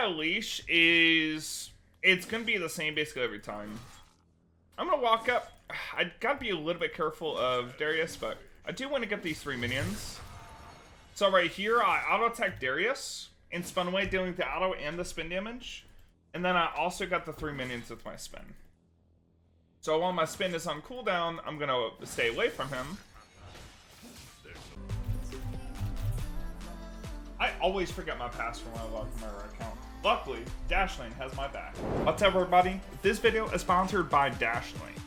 leash is, it's gonna be the same basically every time. I'm gonna walk up. I gotta be a little bit careful of Darius, but I do want to get these 3 minions. So right here, I auto attack Darius and spun away, dealing the auto and the spin damage. And then I also got the 3 minions with my spin. So while my spin is on cooldown, I'm gonna stay away from him. I always forget my password when I log my right account. Luckily, Dashlane has my back. What's up, everybody? This video is sponsored by Dashlane.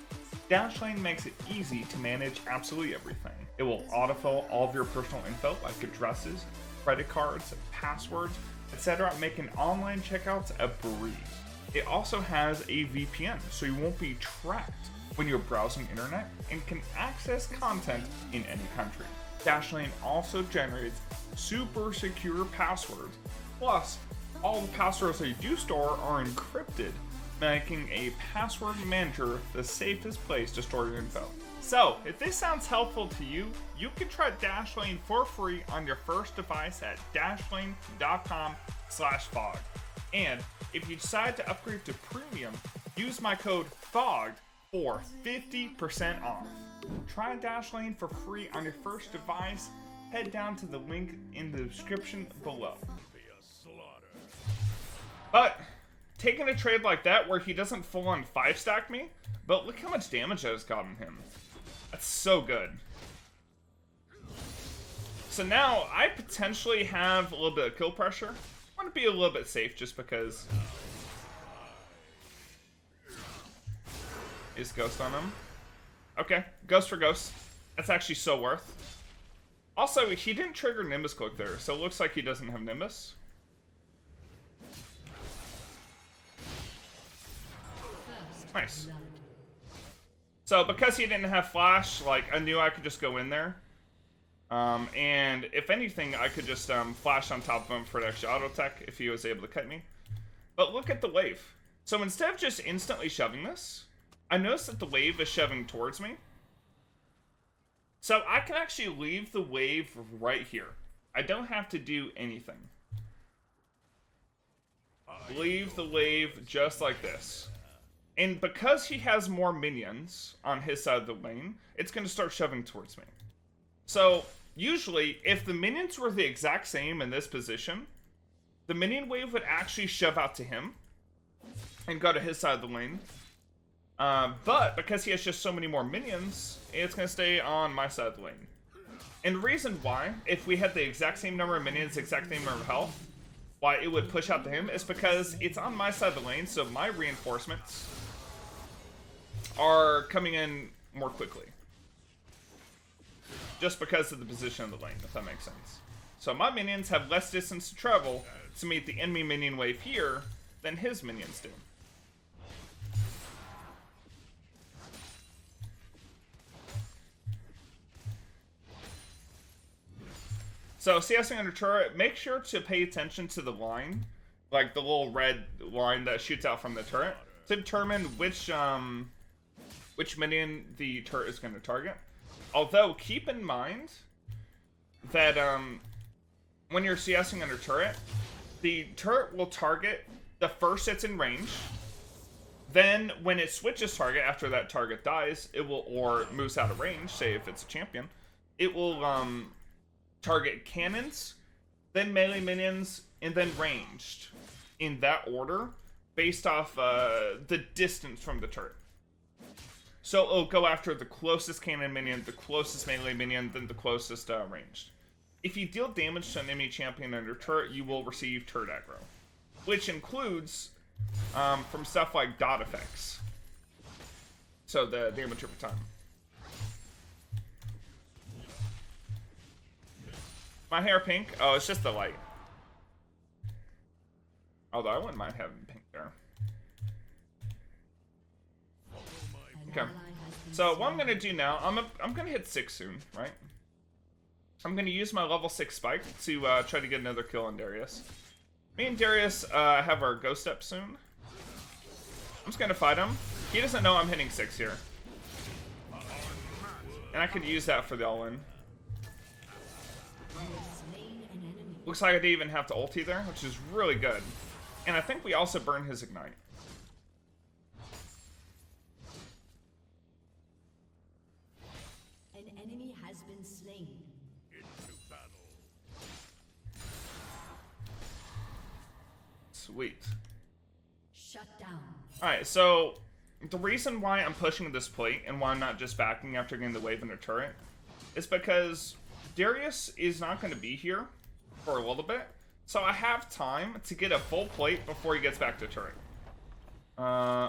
Dashlane makes it easy to manage absolutely everything. It will autofill all of your personal info like addresses, credit cards, passwords, etc., making online checkouts a breeze. It also has a VPN, so you won't be tracked when you're browsing internet and can access content in any country. Dashlane also generates super secure passwords. Plus, all the passwords that you do store are encrypted, making a password manager the safest place to store your info. So, if this sounds helpful to you, you can try Dashlane for free on your first device at dashlane.com/fog. And if you decide to upgrade to premium, use my code FOGGED for 50% off. Try Dashlane for free on your first device. Head down to the link in the description below. But taking a trade like that where he doesn't full on 5-stack me, but look how much damage I just gotten him. That's so good. So now I potentially have a little bit of kill pressure. I want to be a little bit safe just because. Is Ghost on him? Okay, Ghost for Ghost. That's actually so worth. Also, he didn't trigger Nimbus Cloak there, so it looks like he doesn't have Nimbus. Nice. So because he didn't have Flash, like, I knew I could just go in there. And if anything, I could just Flash on top of him for an extra auto attack if he was able to cut me. But look at the wave. So instead of just instantly shoving this, I noticed that the wave is shoving towards me. So I can actually leave the wave right here. I don't have to do anything. Leave the wave just like this. And because he has more minions on his side of the lane, it's going to start shoving towards me. So usually, if the minions were the exact same in this position, the minion wave would actually shove out to him and go to his side of the lane. But because he has just so many more minions, it's going to stay on my side of the lane. And the reason why, if we had the exact same number of minions, exact same number of health, why it would push out to him is because it's on my side of the lane, so my reinforcements are coming in more quickly. Just because of the position of the lane, if that makes sense. So my minions have less distance to travel to meet the enemy minion wave here than his minions do. So CSing under turret, make sure to pay attention to the line, like the little red line that shoots out from the turret, to determine which minion the turret is going to target. Although, keep in mind that when you're CSing under turret, the turret will target the first it's in range. Then, when it switches target after that target dies, it will, or moves out of range, say if it's a champion, it will target cannons, then melee minions, and then ranged. In that order, based off the distance from the turret. So it'll go after the closest cannon minion, the closest melee minion, then the closest ranged. If you deal damage to an enemy champion under turret, you will receive turret aggro. Which includes from stuff like dot effects. So the damage over time. My hair pink? Oh, it's just the light. Although I wouldn't mind having pink there. Okay. So what I'm gonna do now, I'm gonna hit 6 soon, right? I'm gonna use my level 6 spike to try to get another kill on Darius. Me and Darius have our ghost step soon. I'm just gonna fight him. He doesn't know I'm hitting 6 here. And I could use that for the all-in. Looks like I didn't even have to ulti there, which is really good. And I think we also burn his Ignite. An enemy has been slain. Into battle. Sweet. Shut down. Alright, so the reason why I'm pushing this plate and why I'm not just backing after getting the wave and a turret is because Darius is not going to be here for a little bit. So I have time to get a full plate before he gets back to turret.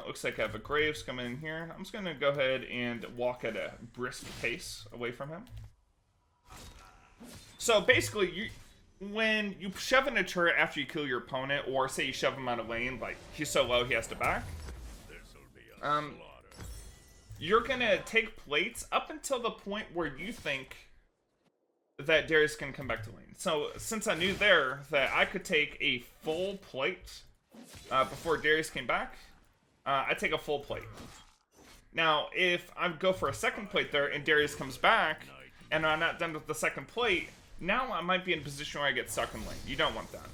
Looks like I have a Graves coming in here. I'm just going to go ahead and walk at a brisk pace away from him. So basically, when you shove in a turret after you kill your opponent, or say you shove him out of lane, like he's so low he has to back, you're going to take plates up until the point where you think that Darius can come back to lane. So since I knew there that I could take a full plate before Darius came back, I take a full plate. Now, if I go for a second plate there and Darius comes back and I'm not done with the second plate, now I might be in a position where I get stuck in lane. You don't want that.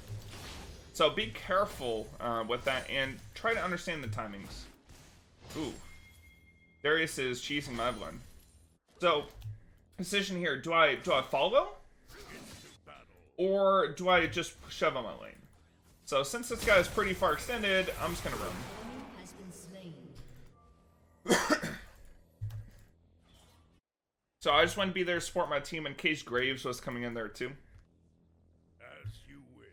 So be careful with that and try to understand the timings. Ooh. Darius is cheesing my blend. So, decision here, do I follow? Or do I just shove on my lane? So since this guy is pretty far extended, I'm just gonna run. Has been slain. So I just want to be there to support my team in case Graves was coming in there too. As you wish.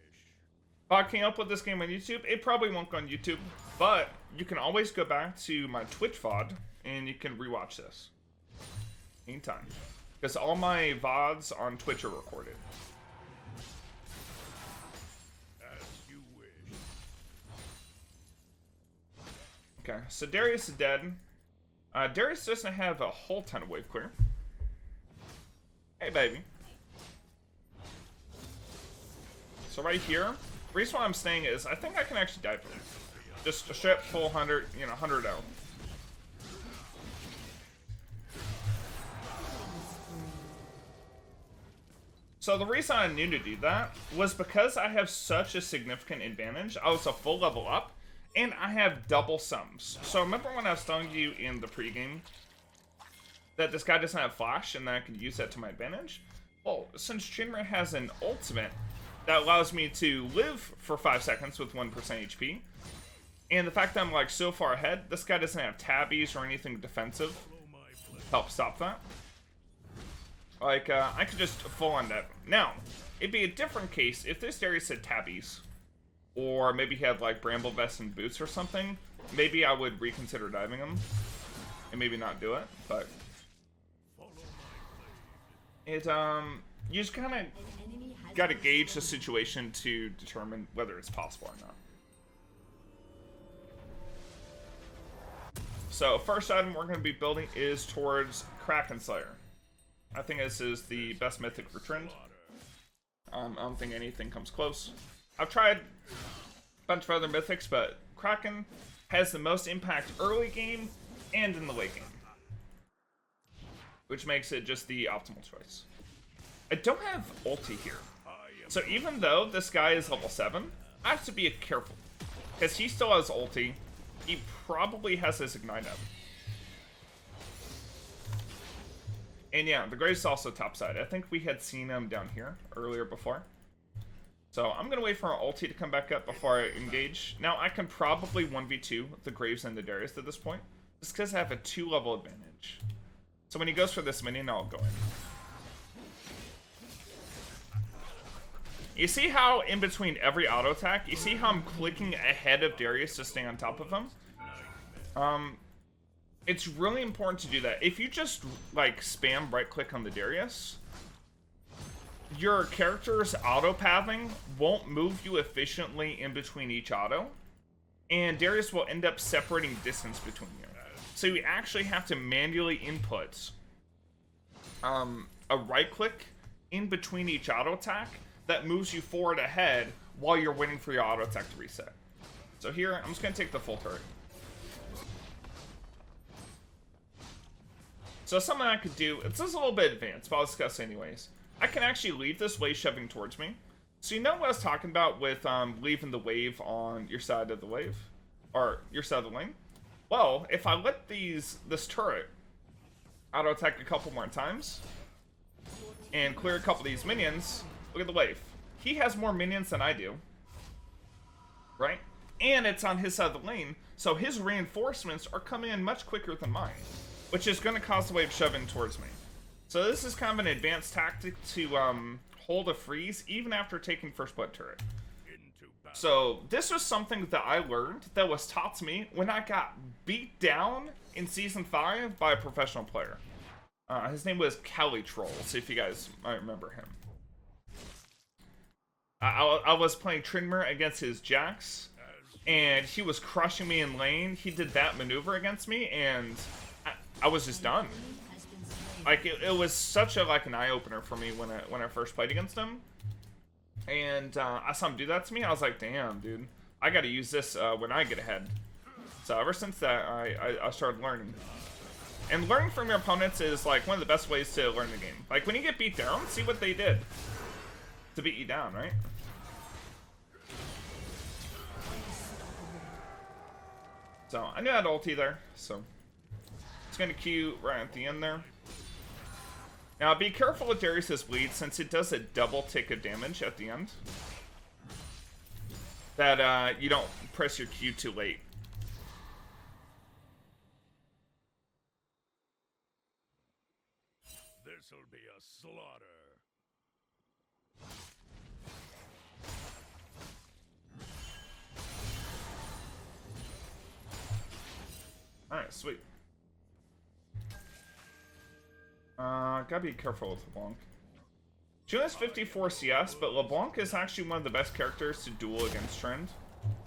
If I came up with this game on YouTube, it probably won't go on YouTube, but you can always go back to my Twitch VOD and you can rewatch this anytime. Because all my VODs on Twitch are recorded. As you wish. Okay, so Darius is dead. Darius doesn't have a whole ton of wave clear. Hey, baby. So right here, the reason why I'm staying is I think I can actually dive him. Just a straight full 100, 100 out. So the reason I knew to do that was because I have such a significant advantage. I was a full level up, and I have double sums. So remember when I was telling you in the pregame that this guy doesn't have flash and that I could use that to my advantage? Well, since TRYNDAMERE has an ultimate that allows me to live for 5 seconds with 1% HP, and the fact that I'm like so far ahead, this guy doesn't have tabbies or anything defensive help stop that. Like, I could just full on that. Now, it'd be a different case if this Darius had tabbies, or maybe he had like bramble vest and boots or something. Maybe I would reconsider diving him and maybe not do it, but it you just kind of got to gauge the situation to determine whether it's possible or not. So first item we're going to be building is towards Kraken Slayer. I think this is the best mythic for Trynd. I don't think anything comes close. I've tried a bunch of other mythics, but Kraken has the most impact early game and in the late game, which makes it just the optimal choice. I don't have ulti here, so even though this guy is level 7, I have to be careful, because he still has ulti. He probably has his Ignite up. And yeah, the Graves is also topside. I think we had seen him down here earlier before. So I'm going to wait for our ulti to come back up before I engage. Now I can probably 1v2 the Graves and the Darius at this point, just because I have a 2-level advantage. So when he goes for this minion, I'll go in. You see how in between every auto attack, you see how I'm clicking ahead of Darius to stay on top of him? It's really important to do that. If you just like spam right click on the Darius, your character's auto pathing won't move you efficiently in between each auto, and Darius will end up separating distance between you. So you actually have to manually input a right click in between each auto attack that moves you forward ahead while you're waiting for your auto attack to reset. So here, I'm just going to take the full turret. So something I could do, it's just a little bit advanced, but I'll discuss anyways. I can actually leave this way shoving towards me, So you know what I was talking about with leaving the wave on your side of the wave? Or your side of the lane? Well, if I let this turret auto-attack a couple more times and clear a couple of these minions, look at the wave. He has more minions than I do. Right? And it's on his side of the lane, so his reinforcements are coming in much quicker than mine, which is going to cause the wave shoving towards me. So this is kind of an advanced tactic to hold a freeze even after taking first blood turret. So this was something that I learned that was taught to me when I got beat down in Season 5 by a professional player. His name was Kelly Trolls, if you guys might remember him. I was playing TRYNDAMERE against his Jax, and he was crushing me in lane. He did that maneuver against me, and I was just done. Like, it was such a, like, an eye-opener for me when I first played against him. And I saw him do that to me. I was like, damn, dude. I gotta use this when I get ahead. So ever since that, I started learning. And learning from your opponents is, like, one of the best ways to learn the game. Like, when you get beat down, see what they did to beat you down, right? So, I knew I had ulti there, so it's gonna Q right at the end there. Now, be careful with Darius's bleed, since it does a double tick of damage at the end. That, you don't press your Q too late. This'll be a slaughter. Alright, sweet. Gotta be careful with LeBlanc. She has 54 CS, but LeBlanc is actually one of the best characters to duel against Trend,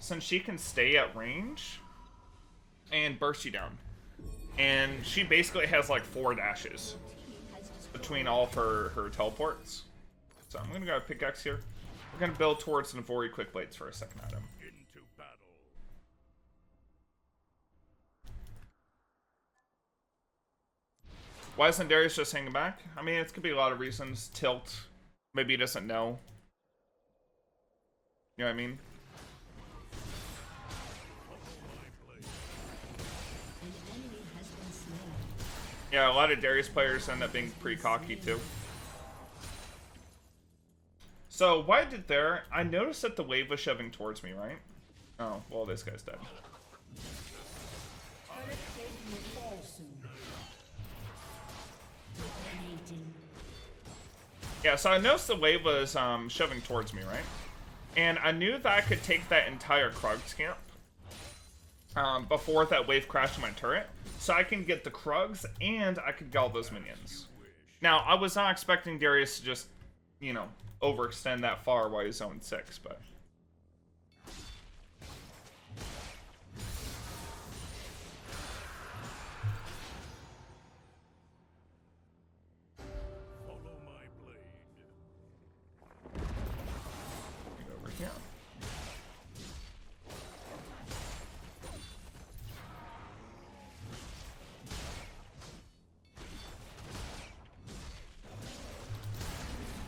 since she can stay at range and burst you down. And she basically has like 4 dashes between all of her teleports. So I'm gonna go pickaxe here. We're gonna build towards some Navori quick blades for a second item. Into battle. Why isn't Darius just hanging back? I mean, it could be a lot of reasons. Tilt. Maybe he doesn't know. You know what I mean? Yeah, a lot of Darius players end up being pretty cocky too. So, what I did there, I noticed that the wave was shoving towards me, right? Oh, well, this guy's dead. Yeah, so I noticed the wave was shoving towards me, right? And I knew that I could take that entire Krugs camp before that wave crashed my turret. So I can get the Krugs and I could get all those minions. Now, I was not expecting Darius to just, you know, overextend that far while he's zone 6, but...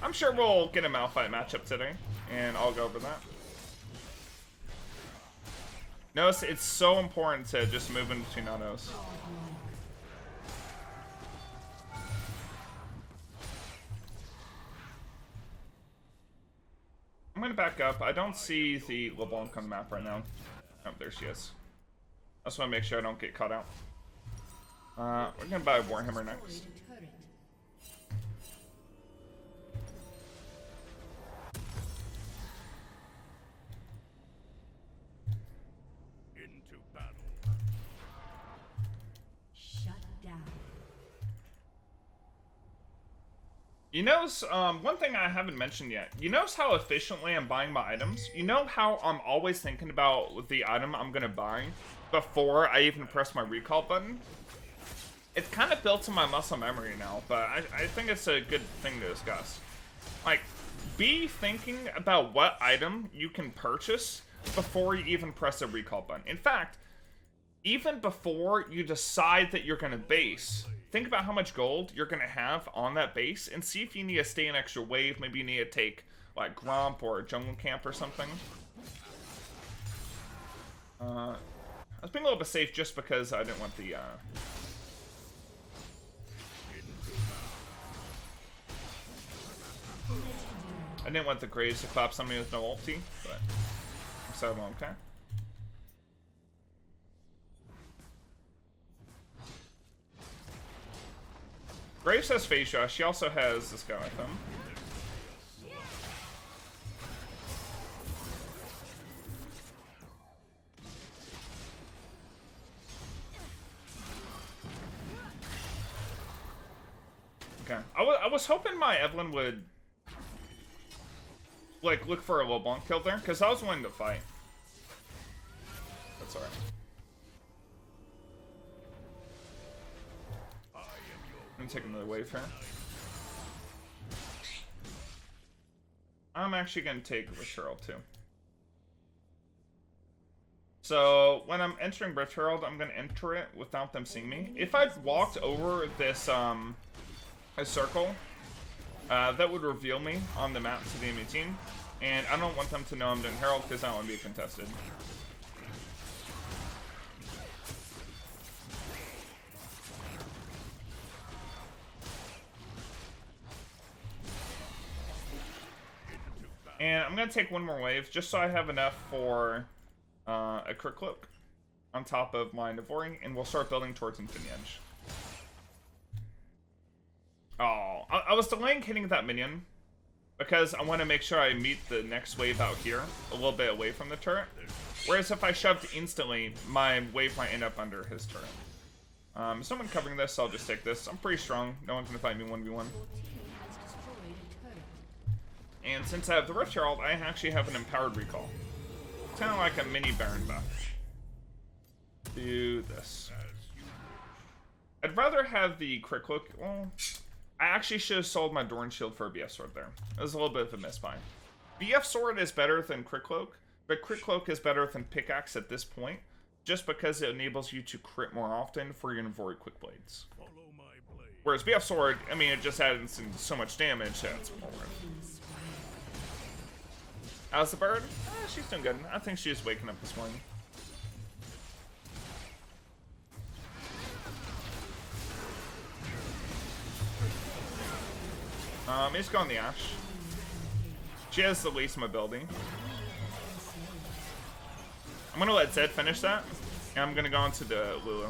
I'm sure we'll get a Malphite matchup today, and I'll go over that. Notice it's so important to just move in between autos. I'm gonna back up. I don't see the LeBlanc on the map right now. Oh, there she is. I just want to make sure I don't get caught out. We're gonna buy a Warhammer next. You notice, one thing I haven't mentioned yet. You notice how efficiently I'm buying my items? You know how I'm always thinking about the item I'm gonna buy before I even press my recall button? It's kind of built in my muscle memory now, but I think it's a good thing to discuss. Like, be thinking about what item you can purchase before you even press a recall button. In fact, even before you decide that you're gonna base, think about how much gold you're going to have on that base and see if you need to stay an extra wave. Maybe you need to take like Gromp or Jungle Camp or something. I was being a little bit safe just because I didn't want the I didn't want the Graves to collapse on me with no ulti, but I'm so okay. Graves has Phase Rush. She also has this guy with him. Okay. I was hoping my Evelyn would like look for a LeBlanc kill there, because I was willing to fight. That's alright. I'm gonna take another wave here. I'm actually gonna take Rift Herald too. So when I'm entering Rift Herald, I'm gonna enter it without them seeing me. If I'd walked over this a circle, that would reveal me on the map to the enemy team, and I don't want them to know I'm doing Herald because I don't want to be contested. And I'm going to take one more wave, just so I have enough for a Crit Cloak on top of my Navori, and we'll start building towards Infinity Edge. Oh, I was delaying hitting that minion, because I want to make sure I meet the next wave out here, a little bit away from the turret. Whereas if I shoved instantly, my wave might end up under his turret. Someone covering this, so I'll just take this. I'm pretty strong. No one's going to fight me 1v1. And since I have the Rift Herald, I actually have an Empowered Recall. It's kind of like a mini Baron buff. Do this. I'd rather have the Crit Cloak. Well, I actually should have sold my Dorn Shield for a BF Sword there. It was a little bit of a misbuy. BF Sword is better than Crit Cloak, but Crit Cloak is better than Pickaxe at this point, just because it enables you to crit more often for your Navori Quick Blades. Whereas BF Sword, I mean, it just adds so much damage that it's more worth it. How's the bird? She's doing good. I think she's waking up this morning. He's going the Ashe. She has the least mobility. I'm gonna let Zed finish that, and I'm gonna go into the Lulu.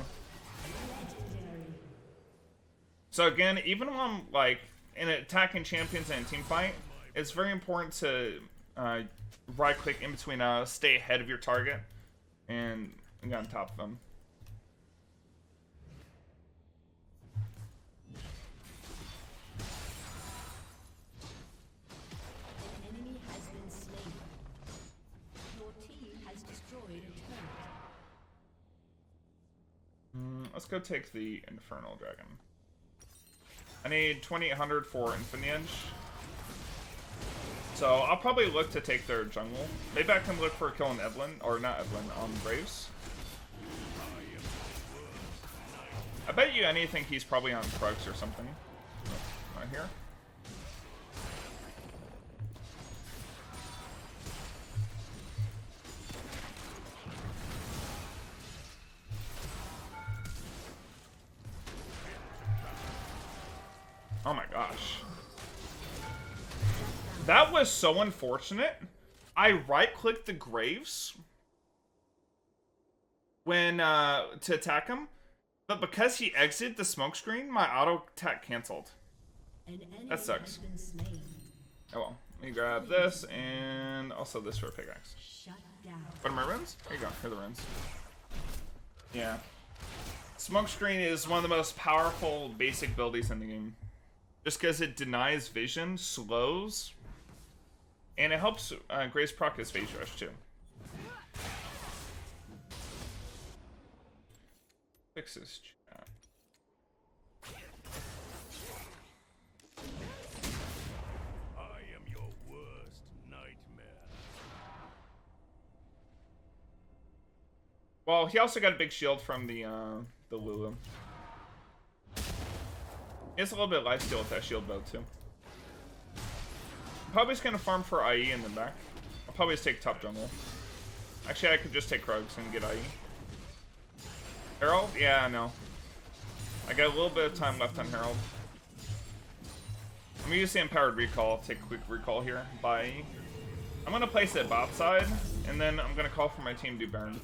So again, even when I'm like in attacking champions and team fight, it's very important to right click in between, stay ahead of your target, and get on top of them. Let's go take the Infernal Dragon. I need 2800 for Infinity Edge. So I'll probably look to take their jungle. Maybe I can look for killing Evelyn, or not Evelyn, on Graves. I bet you anything he's probably on Krugs or something. Right here. Oh my gosh. That was so unfortunate. I right-clicked the Graves when to attack him, but because he exited the smoke screen, my auto attack canceled. That sucks. Oh well. Let me grab this and also this for a pickaxe. What are my runes? There you go. Here are the runes. Yeah. Smoke screen is one of the most powerful basic abilities in the game. Just because it denies vision, slows, and it helps Grace proc his Phase Rush too. Fix this chat. I am your worst nightmare. Well, he also got a big shield from the Lulu. He has a little bit of life steal with that shield though too. Probably just gonna farm for IE and then back. I'll probably just take top jungle. Actually, I could just take Krugs and get IE. Herald? Yeah, no. I got a little bit of time left on Herald. I'm gonna use the Empowered Recall. Take a quick recall here. By IE. I'm gonna place it bot side, and then I'm gonna call for my team to do Baron.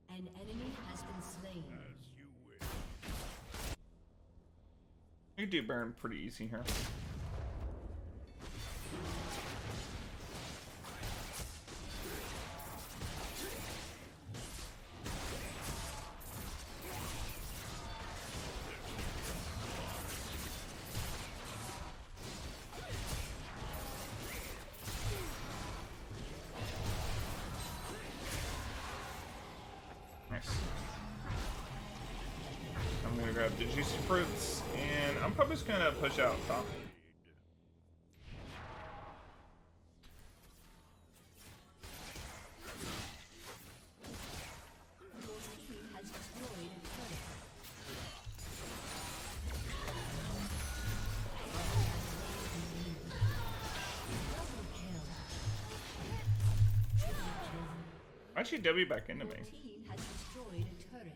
An enemy has been slain. As you wish. You can do Baron pretty easy here. Nice. I'm gonna grab the juicy fruits, and I'm probably just gonna push out top. Your team has destroyed a turret. Double kill. Triple kill. Actually, W back into me. Your team has destroyed a turret.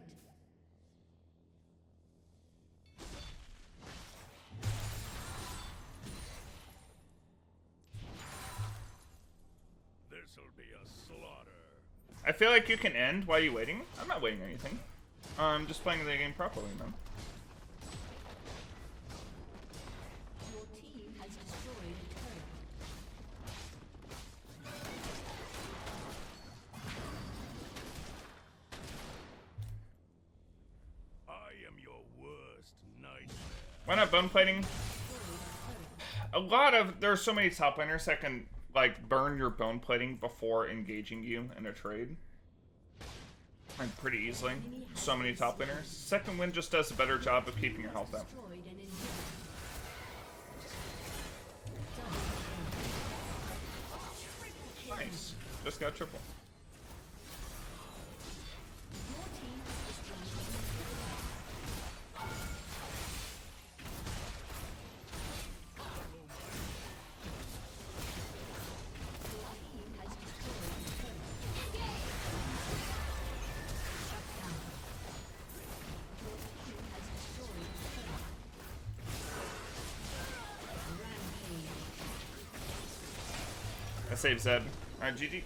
This'll be a slaughter. I feel like you can end. Why are you waiting? I'm not waiting anything. I'm just playing the game properly, man. Your team has destroyed a turret. I am your worst nightmare. Why not bone plating? There's so many top laners that can like burn your bone plating before engaging you in a trade. Like pretty easily. So many top laners. Second wind just does a better job of keeping your health up. Destroyed an inhibitor. Nice. Just got triple. Your team has destroyed I saved Zed. Alright, GG.